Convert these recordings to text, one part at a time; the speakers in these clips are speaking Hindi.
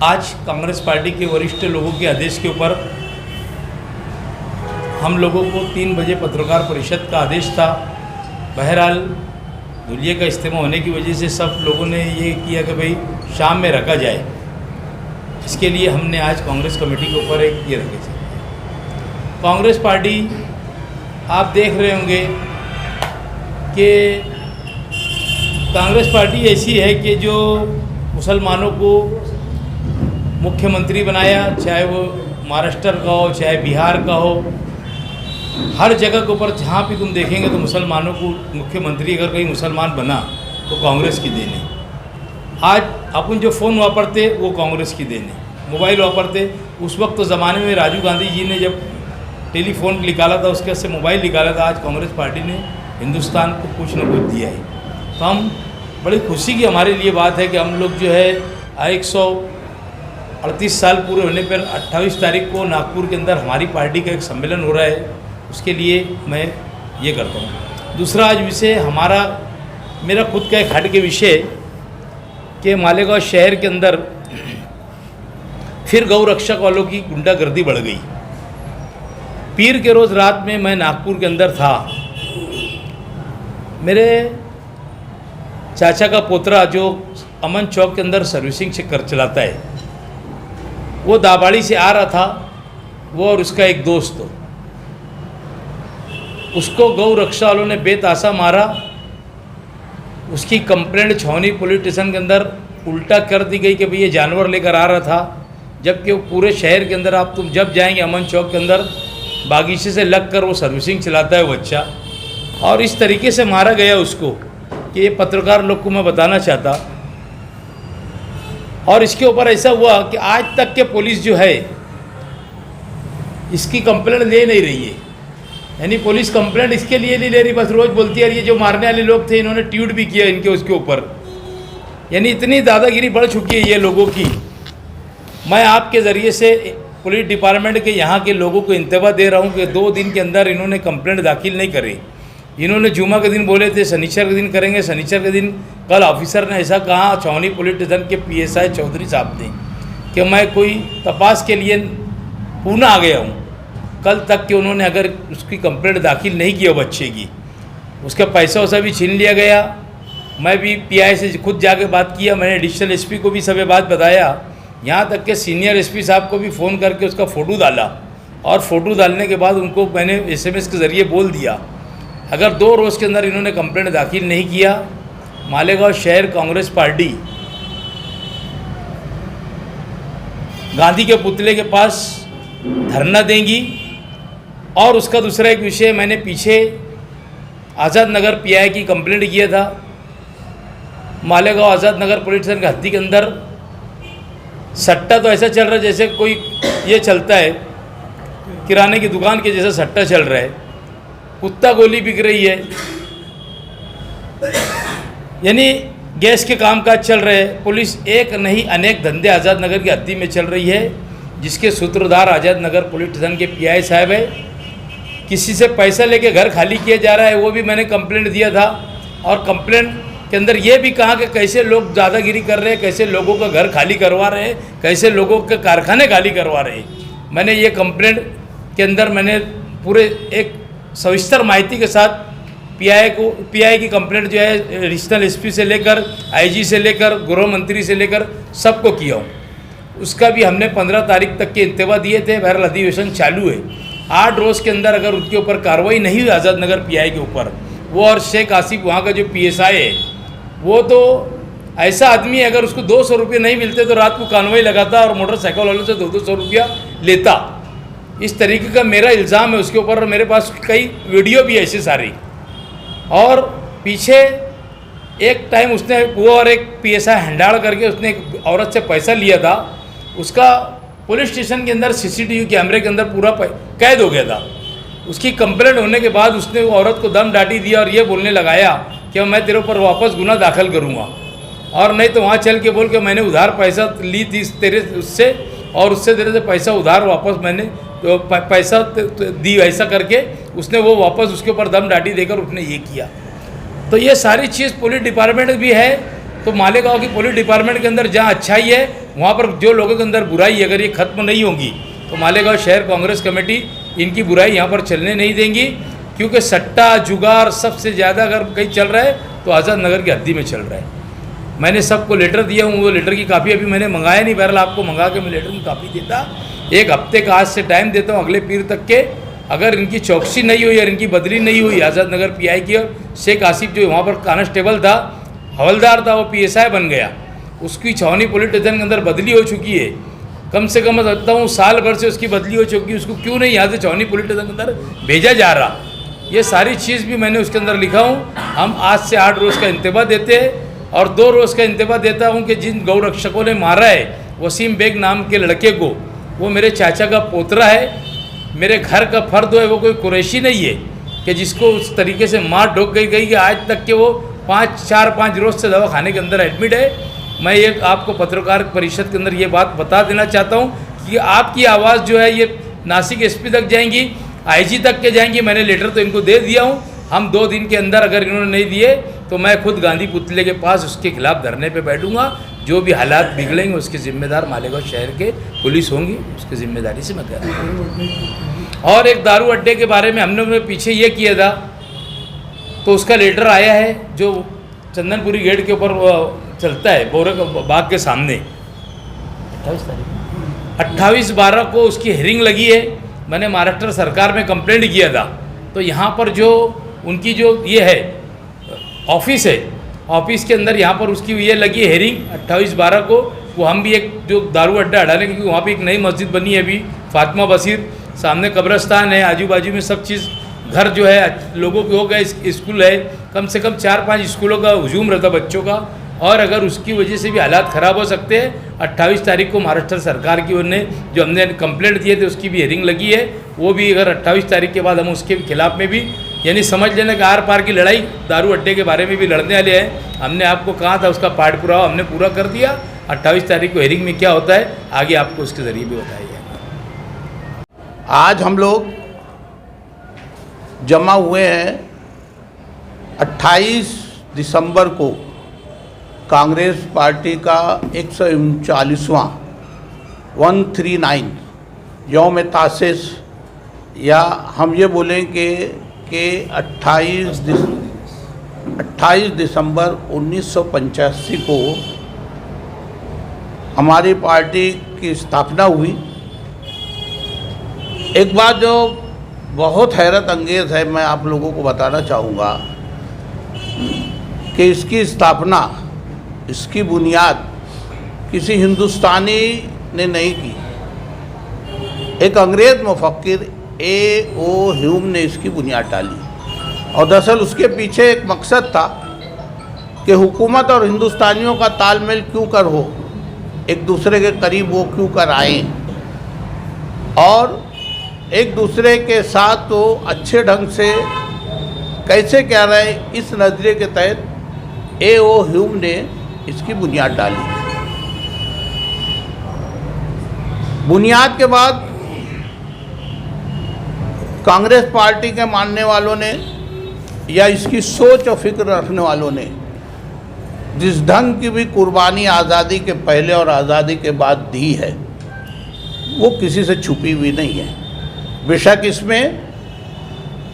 आज कांग्रेस पार्टी के वरिष्ठ लोगों के आदेश के ऊपर हम लोगों को 3 बजे पत्रकार परिषद का आदेश था। बहरहाल धुलिये का इस्तेमाल होने की वजह से सब लोगों ने ये किया कि भाई शाम में रखा जाए। इसके लिए हमने आज कांग्रेस कमेटी के ऊपर एक ये रखे थे। कांग्रेस पार्टी आप देख रहे होंगे कि कांग्रेस पार्टी ऐसी है कि जो मुसलमानों को मुख्यमंत्री बनाया, चाहे वो महाराष्ट्र का हो चाहे बिहार का हो, हर जगह के ऊपर जहाँ भी तुम देखेंगे तो मुसलमानों को मुख्यमंत्री अगर कहीं मुसलमान बना तो कांग्रेस की देन है। आज अपन जो फ़ोन वापरते वो कांग्रेस की देन है, मोबाइल वापरते। उस वक्त तो ज़माने में राजीव गांधी जी ने जब टेलीफोन निकाला था, उसके से मोबाइल निकाला था। आज कांग्रेस पार्टी ने हिंदुस्तान को कुछ न कुछ दिया है। तो हम बड़ी खुशी की हमारे लिए बात है कि हम लोग जो है 138 साल पूरे होने पर 28 तारीख को नागपुर के अंदर हमारी पार्टी का एक सम्मेलन हो रहा है। उसके लिए मैं ये करता हूँ। दूसरा आज विषय हमारा मेरा खुद का एक हट के विषय कि मालेगांव शहर के अंदर फिर गौ रक्षक वालों की गुंडागर्दी बढ़ गई। पीर के रोज़ रात में मैं नागपुर के अंदर था। मेरे चाचा का पोतरा जो अमन चौक के अंदर सर्विसिंग कर चलाता है, वो दाबाड़ी से आ रहा था, वो और उसका एक दोस्त। उसको गौ रक्षा वालों ने बेतासा मारा। उसकी कंप्लेंट छावनी पुलिस स्टेशन के अंदर उल्टा कर दी गई कि भाई ये जानवर लेकर आ रहा था, जबकि वो पूरे शहर के अंदर आप तुम जब जाएंगे अमन चौक के अंदर बागीचे से लग कर वो सर्विसिंग चलाता है बच्चा। और इस तरीके से मारा गया उसको कि ये पत्रकार लोग को मैं बताना चाहता। और इसके ऊपर ऐसा हुआ कि आज तक के पुलिस जो है इसकी कंप्लेंट ले नहीं रही है। यानी पुलिस कंप्लेंट इसके लिए नहीं ले रही, बस रोज़ बोलती है ये जो मारने वाले लोग थे इन्होंने ट्वीट भी किया इनके उसके ऊपर। यानी इतनी दादागिरी बढ़ चुकी है ये लोगों की। मैं आपके ज़रिए से पुलिस डिपार्टमेंट के यहाँ के लोगों को इंतबा दे रहा हूँ कि 2 दिन के अंदर इन्होंने कंप्लेंट दाखिल नहीं करी। इन्होंने जुमा के दिन बोले थे, शनिचर के दिन करेंगे। शनिचर के दिन कल ऑफिसर ने ऐसा कहा छावनी पुलिस स्टेशन के PSI चौधरी साहब ने कि मैं कोई तपास के लिए पूना आ गया हूँ। कल तक कि उन्होंने अगर उसकी कंप्लेंट दाखिल नहीं किया बच्चे की, उसका पैसा वैसा भी छीन लिया गया। मैं भी PI से खुद जाके बात किया, मैंने एडिशनल SP को भी सब बात बताया। यहाँ तक कि सीनियर SP साहब को भी फ़ोन करके उसका फ़ोटो डाला और फ़ोटो डालने के बाद उनको मैंने SMS के ज़रिए बोल दिया अगर 2 रोज़ के अंदर इन्होंने कंप्लेंट दाखिल नहीं किया, मालेगांव शहर कांग्रेस पार्टी गांधी के पुतले के पास धरना देंगी। और उसका दूसरा एक विषय, मैंने पीछे आज़ाद नगर PI की कंप्लेंट किया था। मालेगांव आज़ाद नगर पुलिस स्टेशन के हद्दी के अंदर सट्टा तो ऐसा चल रहा है जैसे कोई ये चलता है किराने की दुकान के जैसा सट्टा चल रहा है। कुत्ता गोली बिक रही है, यानी गैस के कामकाज चल रहे हैं। पुलिस एक नहीं अनेक धंधे आज़ाद नगर की हद्दी में चल रही है, जिसके सूत्रधार आज़ाद नगर पुलिस स्टेशन के PI साहब है। किसी से पैसा लेके घर खाली किया जा रहा है, वो भी मैंने कंप्लेंट दिया था। और कंप्लेंट के अंदर ये भी कहा कि कैसे लोग दादागिरी कर रहे हैं, कैसे लोगों का घर खाली करवा रहे हैं, कैसे लोगों के कारखाने खाली करवा रहे हैं। मैंने ये कंप्लेंट के अंदर मैंने पूरे एक सविस्तर माहिती के साथ PI की कंप्लेंट जो है एडिशनल SP से लेकर IG से लेकर गृह मंत्री से लेकर सबको किया हूँ। उसका भी हमने 15 तारीख तक के इंतबा दिए थे। बहरहाल अधिवेशन चालू है। 8 रोज़ के अंदर अगर उनके ऊपर कार्रवाई नहीं हुई आज़ाद नगर PI के ऊपर, वो और शेख आसिफ वहाँ का जो PSI है, वो तो ऐसा आदमी है, अगर उसको 200 रुपये नहीं मिलते तो रात को कानवाई लगाता और मोटरसाइकिल वालों से 200 रुपया लेता। इस तरीके का मेरा इल्ज़ाम है उसके ऊपर। मेरे पास कई वीडियो भी ऐसे सारी। और पीछे एक टाइम उसने वो और एक PSI हंडाड़ करके उसने एक औरत से पैसा लिया था। उसका पुलिस स्टेशन के अंदर CCTV कैमरे के अंदर पूरा कैद हो गया था। उसकी कंप्लेंट होने के बाद उसने वो औरत को दम डांटी दिया और ये बोलने लगाया कि मैं तेरे ऊपर वापस गुना दाखिल करूँगा, और नहीं तो वहाँ चल के बोल के मैंने उधार पैसा ली थी तेरे उससे, और उससे तेरे से पैसा उधार वापस मैंने तो पैसा दी, ऐसा करके उसने वो वापस उसके ऊपर दम डांटी देकर उसने ये किया। तो ये सारी चीज़ पुलिस डिपार्टमेंट भी है तो मालेगांव की पुलिस डिपार्टमेंट के अंदर जहाँ अच्छाई है वहाँ पर जो लोगों के अंदर बुराई अगर ये खत्म नहीं होगी तो मालेगांव शहर कांग्रेस कमेटी इनकी बुराई यहाँ पर चलने नहीं देंगी, क्योंकि सट्टा जुगार सबसे ज़्यादा अगर कहीं चल रहा है तो आज़ाद नगर की हद्दी में चल रहा है। मैंने सबको लेटर दिया हूँ, वो लेटर की कापी अभी मैंने मंगाया नहीं, बहरहाल आपको मंगा के मैं लेटर की कापी देता। एक हफ्ते का आज से टाइम देता हूँ, अगले पीर तक के अगर इनकी चौकसी नहीं हुई और इनकी बदली नहीं हुई आज़ाद नगर पीआई की, और शेख आसिफ जो वहाँ पर कांस्टेबल था, हवलदार था, वो पीएसआई बन गया, उसकी छावनी पुलिस स्टेशन के अंदर बदली हो चुकी है। कम से कम लगता हूँ साल भर से उसकी बदली हो चुकी है, उसको क्यों नहीं यहाँ से छावनी पुलिस स्टेशन के अंदर भेजा जा रहा। ये सारी चीज़ भी मैंने उसके अंदर लिखा हूँ। हम आज से 8 रोज़ का इंतबा देते हैं और 2 रोज़ का इंतबा देता हूँ कि जिन गौरक्षकों ने मारा है वसीम बेग नाम के लड़के को, वो मेरे चाचा का पोतरा है, मेरे घर का फर्द है, वो कोई कुरैशी नहीं है कि जिसको उस तरीके से मार ढोक गई कि आज तक के वो 4-5 रोज़ से दवा खाने के अंदर एडमिट है। मैं एक आपको पत्रकार परिषद के अंदर ये बात बता देना चाहता हूँ कि आपकी आवाज़ जो है ये नासिक एसपी तक जाएंगी, आईजी तक के जाएंगी। मैंने लेटर तो इनको दे दिया हूँ, हम 2 दिन के अंदर अगर इन्होंने नहीं दिए तो मैं खुद गांधी पुतले के पास उसके खिलाफ धरने पे बैठूंगा। जो भी हालात बिगड़ेंगे उसके जिम्मेदार मालेगांव शहर के पुलिस होंगी, उसकी जिम्मेदारी से मैं कह रहा हूँ। और एक दारू अड्डे के बारे में हमने पीछे ये किया था, तो उसका लेटर आया है जो चंदनपुरी गेट के ऊपर चलता है, बोरे बाग के सामने 28/12 को उसकी हेयरिंग लगी है। मैंने महाराष्ट्र सरकार में कंप्लेंट किया था, तो यहाँ पर जो उनकी जो ये है ऑफिस है, ऑफिस के अंदर यहाँ पर उसकी ये लगी है हेयरिंग 28/12 को। वो हम भी एक जो दारू अड्डा हटाने, क्योंकि वहाँ पे एक नई मस्जिद बनी है अभी फातिमा बशीर, सामने कब्रस्तान है, आजू बाजू में सब चीज़ घर जो है लोगों के हो गए, स्कूल है, कम से कम 4-5 स्कूलों का हुजूम रहता बच्चों का, और अगर उसकी वजह से भी हालात ख़राब हो सकते हैं। 28 तारीख को महाराष्ट्र सरकार की ओर ने जो हमने कंप्लेंट दिए थे उसकी भी हेयरिंग लगी है, वो भी अगर 28 तारीख के बाद हम उसके खिलाफ में भी, यानी समझ लेना कि आर पार की लड़ाई दारू अड्डे के बारे में भी लड़ने वाले हैं। हमने आपको कहा था, उसका पाठ पुरावा हमने पूरा कर दिया। 28 तारीख को हेयरिंग में क्या होता है आगे आपको उसके ज़रिए भी बताया जाएगा। आज हम लोग जमा हुए हैं 28 दिसंबर को कांग्रेस पार्टी का 139वां 139 यौम तासिस, या हम ये बोलेंगे कि 28 दिसंबर 1985 को हमारी पार्टी की स्थापना हुई। एक बात जो बहुत हैरत अंगेज़ है, मैं आप लोगों को बताना चाहूँगा कि इसकी स्थापना, इसकी बुनियाद किसी हिंदुस्तानी ने नहीं की, एक अंग्रेज़ मुफक्किर A.O. ह्यूम ने इसकी बुनियाद डाली। और दरअसल उसके पीछे एक मकसद था कि हुकूमत और हिंदुस्तानियों का तालमेल क्यों कर हो, एक दूसरे के करीब वो क्यों कर आएँ, और एक दूसरे के साथ तो अच्छे ढंग से कैसे क्या रहे, इस नज़रिए के तहत A.O. ह्यूम ने इसकी बुनियाद डाली। बुनियाद के बाद कांग्रेस पार्टी के मानने वालों ने या इसकी सोच और फिक्र रखने वालों ने जिस ढंग की भी कुर्बानी आज़ादी के पहले और आज़ादी के बाद दी है, वो किसी से छुपी हुई नहीं है। बेशक इसमें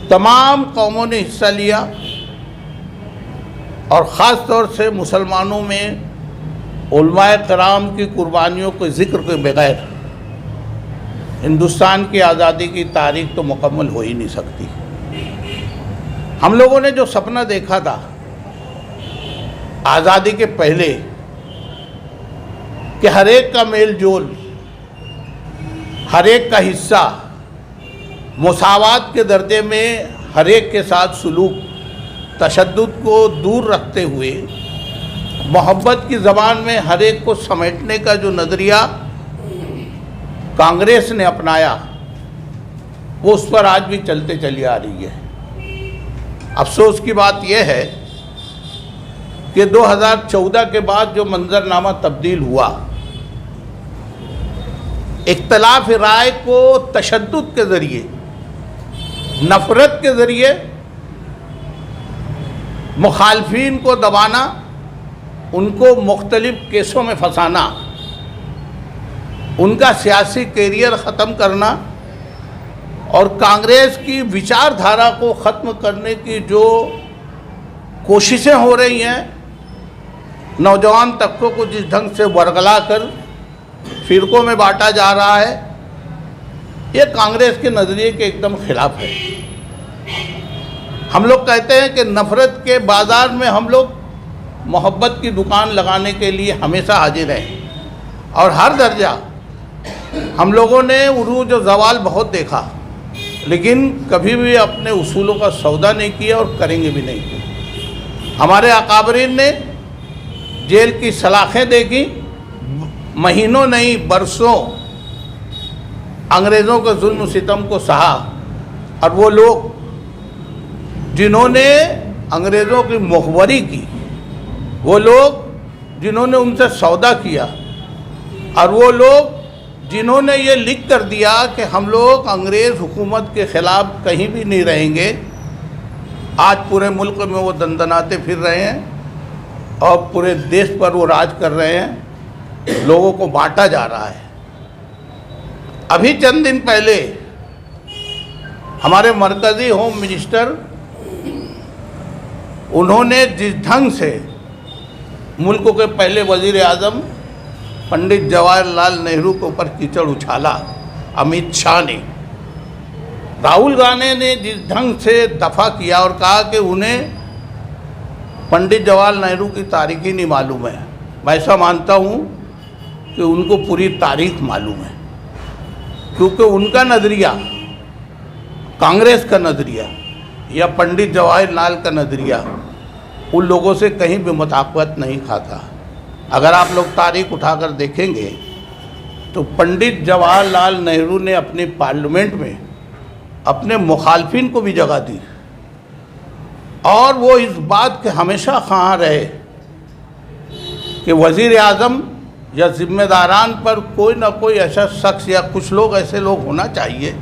तमाम कौमों ने हिस्सा लिया, और ख़ास तौर से मुसलमानों में उलमाए कराम की कुर्बानियों के ज़िक्र के बगैर हिंदुस्तान की आज़ादी की तारीख तो मुकम्मल हो ही नहीं सकती। हम लोगों ने जो सपना देखा था आज़ादी के पहले कि हर एक का मेल जोल, हर एक का हिस्सा, मुसावात के दर्जे में हर एक के साथ सुलूक, तशद्दुद को दूर रखते हुए मोहब्बत की ज़बान में हर एक को समेटने का जो नज़रिया कांग्रेस ने अपनाया, वो उस पर आज भी चलते चली आ रही है। अफसोस की बात यह है कि 2014 के बाद जो मंजरनामा तब्दील हुआ, इख्तलाफ राय को तशद्दुद के ज़रिए, नफ़रत के ज़रिए मुखालफीन को दबाना, उनको मुख्तलिफ केसों में फंसाना, उनका सियासी कैरियर ख़त्म करना और कांग्रेस की विचारधारा को ख़त्म करने की जो कोशिशें हो रही हैं, नौजवान तबकों को जिस ढंग से वर्गला कर फ़िरक़ों में बांटा जा रहा है, ये कांग्रेस के नज़रिए के एकदम खिलाफ है। हम लोग कहते हैं कि नफ़रत के बाज़ार में हम लोग मोहब्बत की दुकान लगाने के लिए हमेशा हाजिर हैं और हर दर्जा हम लोगों ने उरूज और ज़वाल बहुत देखा, लेकिन कभी भी अपने उसूलों का सौदा नहीं किया और करेंगे भी नहीं। हमारे अकाबरीन ने जेल की सलाखें देखी, महीनों नहीं बरसों अंग्रेज़ों के जुल्म सितम को सहा, और वो लोग जिन्होंने अंग्रेज़ों की मुखबरी की, वो लोग जिन्होंने उनसे सौदा किया, और वो लोग जिन्होंने ये लिख कर दिया कि हम लोग अंग्रेज़ हुकूमत के ख़िलाफ़ कहीं भी नहीं रहेंगे, आज पूरे मुल्क में वो दंदनाते फिर रहे हैं और पूरे देश पर वो राज कर रहे हैं, लोगों को बांटा जा रहा है। अभी चंद दिन पहले हमारे मरकज़ी होम मिनिस्टर, उन्होंने जिस ढंग से मुल्क के पहले वज़ीर आज़म पंडित जवाहरलाल नेहरू के ऊपर कीचड़ उछाला, अमित शाह ने, राहुल गांधी ने जिस ढंग से दफ़ा किया और कहा कि उन्हें पंडित जवाहरलाल नेहरू की तारीख ही नहीं मालूम है, मैं ऐसा मानता हूँ कि उनको पूरी तारीख मालूम है, क्योंकि उनका नज़रिया, कांग्रेस का नज़रिया या पंडित जवाहरलाल का नज़रिया उन लोगों से कहीं भी मुताबिकत नहीं खाता। अगर आप लोग तारीख उठाकर देखेंगे तो पंडित जवाहरलाल नेहरू ने अपनी पार्लियामेंट में अपने मुखालफिन को भी जगह दी और वो इस बात के हमेशा ख़्वाह रहे कि वज़ीर आज़म या ज़िम्मेदारान पर कोई ना कोई ऐसा शख्स या कुछ लोग ऐसे लोग होना चाहिए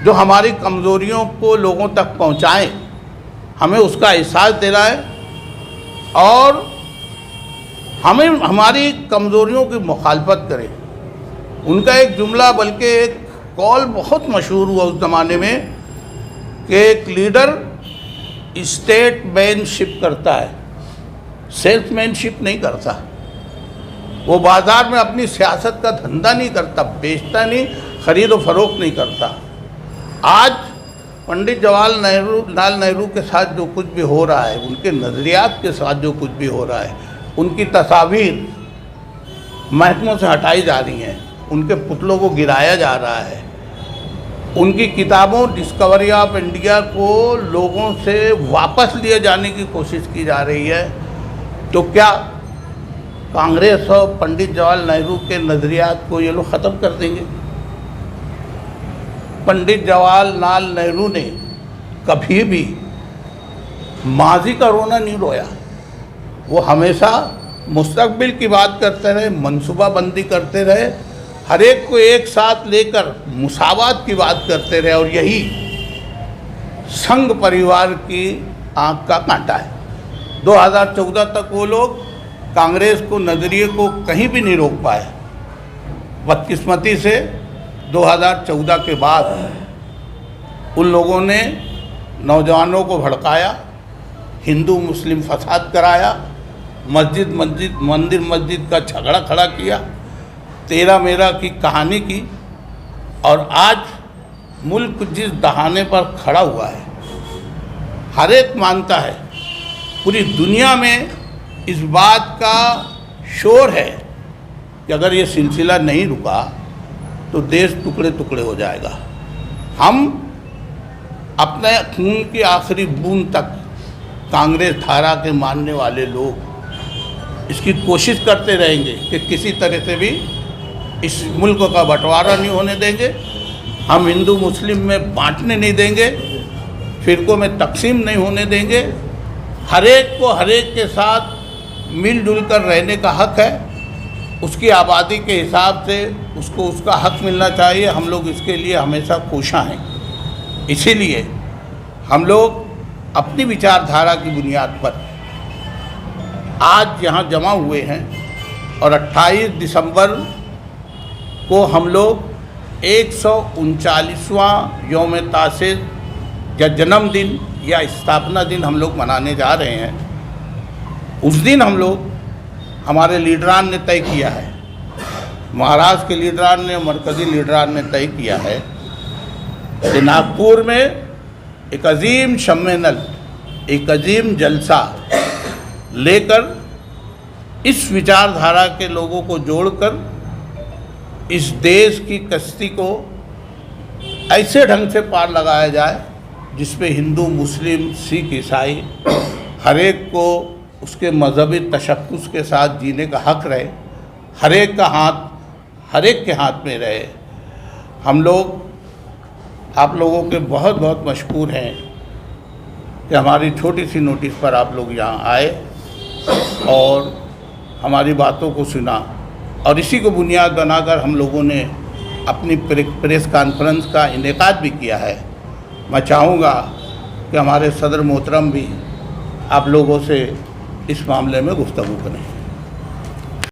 जो हमारी कमज़ोरियों को लोगों तक पहुँचाएँ, हमें उसका एहसास दिलाए और हमें हमारी कमज़ोरियों की मुखालफत करें। उनका एक जुमला, बल्कि एक कॉल बहुत मशहूर हुआ उस ज़माने में कि एक लीडर स्टेटमैनशिप करता है, सेल्समैनशिप नहीं करता। वो बाज़ार में अपनी सियासत का धंधा नहीं करता, बेचता नहीं, ख़रीद व फ़रोख्त नहीं करता। आज पंडित जवाहरलाल नेहरू के साथ जो कुछ भी हो रहा है, उनके नज़रियात के साथ जो कुछ भी हो रहा है, उनकी तस्वीर महकमों से हटाई जा रही हैं, उनके पुतलों को गिराया जा रहा है, उनकी किताबों डिस्कवरी ऑफ इंडिया को लोगों से वापस लिए जाने की कोशिश की जा रही है, तो क्या कांग्रेस और पंडित जवाहरलाल नेहरू के नज़रियात को ये लोग ख़त्म कर देंगे? पंडित जवाहरलाल नेहरू ने कभी भी माजी का रोना नहीं रोया। वो हमेशा मुस्तकबिल की बात करते रहे, मनसूबाबंदी करते रहे, हर एक को एक साथ लेकर मुसावात की बात करते रहे, और यही संघ परिवार की आँख का कांटा है। 2014 तक वो लोग कांग्रेस को नज़रिए को कहीं भी नहीं रोक पाए। बदकिस्मती से 2014 के बाद उन लोगों ने नौजवानों को भड़काया, हिंदू मुस्लिम फसाद कराया, मंदिर मस्जिद का झगड़ा खड़ा किया, तेरा मेरा की कहानी की, और आज मुल्क जिस दहाने पर खड़ा हुआ है, हर एक मानता है, पूरी दुनिया में इस बात का शोर है कि अगर ये सिलसिला नहीं रुका तो देश टुकड़े टुकड़े हो जाएगा। हम अपने खून की आखिरी बूंद तक कांग्रेस धारा के मानने वाले लोग इसकी कोशिश करते रहेंगे कि किसी तरह से भी इस मुल्क का बंटवारा नहीं होने देंगे, हम हिंदू मुस्लिम में बांटने नहीं देंगे, फ़िरक़ों में तकसीम नहीं होने देंगे। हर एक को हर एक के साथ मिलजुल कर रहने का हक़ है, उसकी आबादी के हिसाब से उसको उसका हक़ मिलना चाहिए। हम लोग इसके लिए हमेशा कोशां हैं। इसीलिए हम लोग अपनी विचारधारा की बुनियाद पर आज यहाँ जमा हुए हैं और 28 दिसंबर को हम लोग 139वां यौम तासीस या जन्मदिन या स्थापना दिन हम लोग मनाने जा रहे हैं। उस दिन हम लोग, हमारे लीडरान ने तय किया है, महाराष्ट्र के लीडरान ने, मरकज़ी लीडरान ने तय किया है कि नागपुर में एक अजीम सम्मेलन, एक अजीम जलसा लेकर इस विचारधारा के लोगों को जोड़कर इस देश की कश्ती को ऐसे ढंग से पार लगाया जाए जिसपे हिंदू, मुस्लिम, सिख, ईसाई हर एक को उसके मजहबी तशक्कुस के साथ जीने का हक रहे, हर एक का हाथ हर एक के हाथ में रहे। हम लोग आप लोगों के बहुत बहुत मशकूर हैं कि हमारी छोटी सी नोटिस पर आप लोग यहाँ आए और हमारी बातों को सुना, और इसी को बुनियाद बनाकर हम लोगों ने अपनी प्रेस कॉन्फ्रेंस का इनेकाद भी किया है। मैं चाहूँगा कि हमारे सदर मोहतरम भी आप लोगों से इस मामले में गुफ्तगू करें।